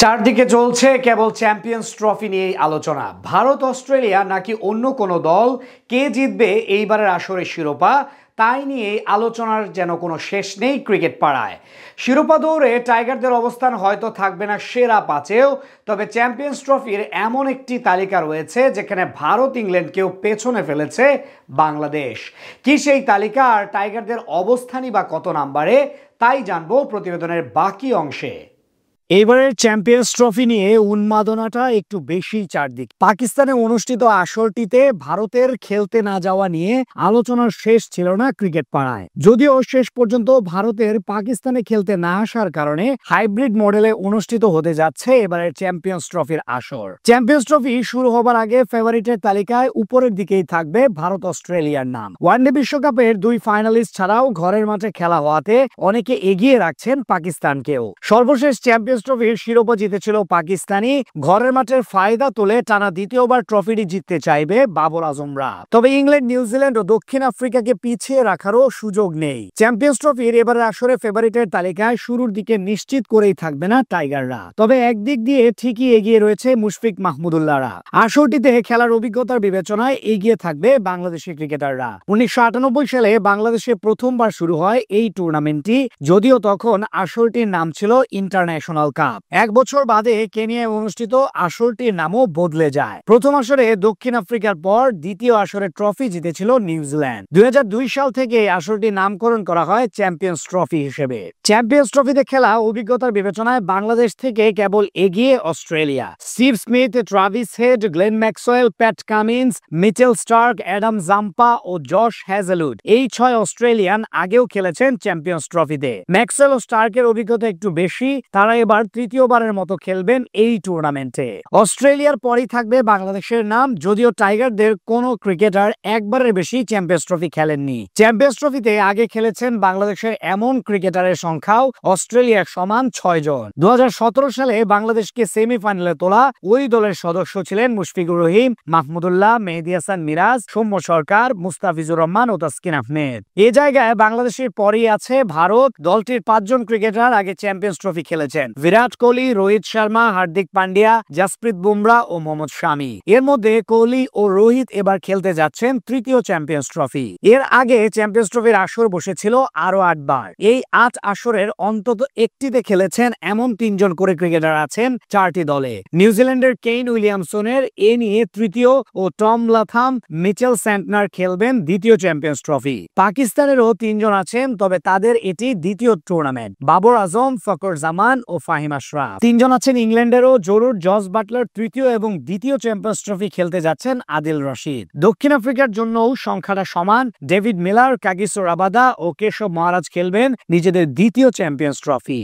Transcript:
চারদিকে চলছে কেবল champions trophy নিয়েই আলোচনা। ভারত, অস্ট্রেলিয়া নাকি অন্য কোনো দল, কে জিতবে এইবারের আসরের শিরোপা, তাই নিয়ে আলোচনার যেন কোনো শেষ নেই ক্রিকেট পাড়ায়। শিরোপা দৌড়ে টাইগারদের অবস্থান হয়তো থাকবে না সেরা পাঁচেও, তবে চ্যাম্পিয়ন্স ট্রফির এমন একটি তালিকা রয়েছে যেখানে ভারত, ইংল্যান্ডকেও পেছনে ফেলেছে বাংলাদেশ। কি সেই তালিকা, আর টাইগারদের অবস্থানই বা কত নাম্বারে, তাই জানবো প্রতিবেদনের বাকি অংশে। এবারের চ্যাম্পিয়ন্স ট্রফি নিয়ে উন্মাদনাটা একটু বেশি চারদিক। পাকিস্তানে অনুষ্ঠিত আসরটিতে ভারতের খেলতে না যাওয়া নিয়ে আলোচনার শেষ ছিল না ক্রিকেট পাড়ায়। যদিও শেষ পর্যন্ত ভারতের পাকিস্তানে খেলতে না আসার কারণে হাইব্রিড মডেলে অনুষ্ঠিত হতে যাচ্ছে এবারের চ্যাম্পিয়ন্স ট্রফির আসর। চ্যাম্পিয়ন্স ট্রফি শুরু হবার আগে ফেভারিটের তালিকায় উপরের দিকেই থাকবে ভারত, অস্ট্রেলিয়ার নাম। ওয়ানডে বিশ্বকাপের দুই ফাইনালিস্ট ছাড়াও ঘরের মাঠে খেলা হওয়াতে অনেকে এগিয়ে রাখছেন পাকিস্তানকেও। সর্বশেষ চ্যাম্পিয়ন্স ট্রফির শিরোপা জিতেছিল পাকিস্তানি। ঘরের মাঠের ফায়দা তুলে টানা দ্বিতীয়বার ট্রফিটি জিততে চাইবে বাবর আজমরা। তবে ইংল্যান্ড, নিউজিল্যান্ড ও দক্ষিণ আফ্রিকাকে পিছিয়ে রাখারও সুযোগ নেই। চ্যাম্পিয়ন্স ট্রফির এবারের আসরে ফেভারিটের তালিকায় শুরুর দিকে নিশ্চিত করেই থাকবে না টাইগাররা। তবে একদিক দিয়ে ঠিকই এগিয়ে রয়েছে মুশফিক মাহমুদুল্লাহরা। আসরটিতে খেলার অভিজ্ঞতার বিবেচনায় এগিয়ে থাকবে বাংলাদেশি ক্রিকেটাররা। 1998 সালে বাংলাদেশে প্রথমবার শুরু হয় এই টুর্নামেন্টটি, যদিও তখন আসরটির নাম ছিল ইন্টারন্যাশনাল কাপ। এক বছর বাদে কেনিয়ায় অনুষ্ঠিত আসরটির নামও বদলে যায়। প্রথম আসরে দক্ষিণ আফ্রিকার পর দ্বিতীয় আসরে ট্রফি জিতেছিল নিউজিল্যান্ড। 2002 সাল থেকে এই আসরটির নামকরণ করা হয় চ্যাম্পিয়ন্স ট্রফি হিসেবে। চ্যাম্পিয়ন্স ট্রফিতে খেলা অভিজ্ঞতার বিবেচনায় বাংলাদেশ থেকে কেবল এগিয়ে Australia. Steve Smith, Travis Head, Glenn Maxwell, Pat Cummins, Mitchell Starc, Adam Zampa ও জশ হ্যাজেলউড, এই 6 অস্ট্রেলিয়ান আগেও খেলেছেন চ্যাম্পিয়ন্স ট্রফিতে। ম্যাক্সওয়েল ও স্টার্কের অভিজ্ঞতা একটু বেশি, তারা এবার তৃতীয়বারের মতো খেলবেন এই টুর্নামেন্টে। অস্ট্রেলিয়ার পরই থাকবে বাংলাদেশের নাম, যদিও টাইগারদের কোনো ক্রিকেটার একবারের বেশি চ্যাম্পিয়ন্স ট্রফি খেলেননি। চ্যাম্পিয়ন্স ট্রফিতে আগে খেলেছেন বাংলাদেশের এমন ক্রিকেটারের সংখ্যাও অস্ট্রেলিয়ার সমান 6 জন। 2017 সালে বাংলাদেশকে সেমিফাইনালে তোলা ওই দলের সদস্য ছিলেন মুশফিকুর রহিম, মাহমুদুল্লাহ, মেহেদী হাসান মিরাজ, সৌম্য সরকার, মুস্তাফিজুর রহমান ও তাসকিন আহমেদ। এ জায়গায় বাংলাদেশের পরই আছে ভারত। দলটির 5 জন ক্রিকেটার আগে চ্যাম্পিয়ন্স ট্রফি খেলেছেন: বিরাট কোহলি, রোহিত শর্মা, হার্দিক পান্ডিয়া, জাসপ্রীত বুমরা ও মোহাম্মদ শামি। এর মধ্যে কোহলি ও রোহিত এবার খেলতে যাচ্ছেন তৃতীয় চ্যাম্পিয়ন্স ট্রফি। এর আগে চ্যাম্পিয়ন্স ট্রফির আসর বসেছিল আরো 8 বার। এই 8 আসরের অন্তত একটিতে খেলেছেন এমন 3 জন করে ক্রিকেটার আছেন 4টি দলে। নিউজিল্যান্ডের কেইন উইলিয়ামসনের এ নিয়ে তৃতীয় ও টম লাথাম, মিচেল স্যান্টনার খেলবেন দ্বিতীয় চ্যাম্পিয়ন্স ট্রফি। পাকিস্তানেরও 3 জন আছেন, তবে তাদের এটি দ্বিতীয় টুর্নামেন্ট। বাবর আজম, ফখর জামান ও ফাহিম আশরাফ। 3 জন আছেন ইংল্যান্ডেরও জরুর জস বাটলার। তৃতীয় এবং দ্বিতীয় চ্যাম্পিয়ন্স ট্রফি খেলতে যাচ্ছেন আদিল রশিদ। দক্ষিণ আফ্রিকার জন্যও সংখ্যাটা সমান। ডেভিড মিলার, কাগিসো রাবাদা ও কেশব মহারাজ খেলবেন নিজেদের দ্বিতীয় চ্যাম্পিয়ন্স ট্রফি।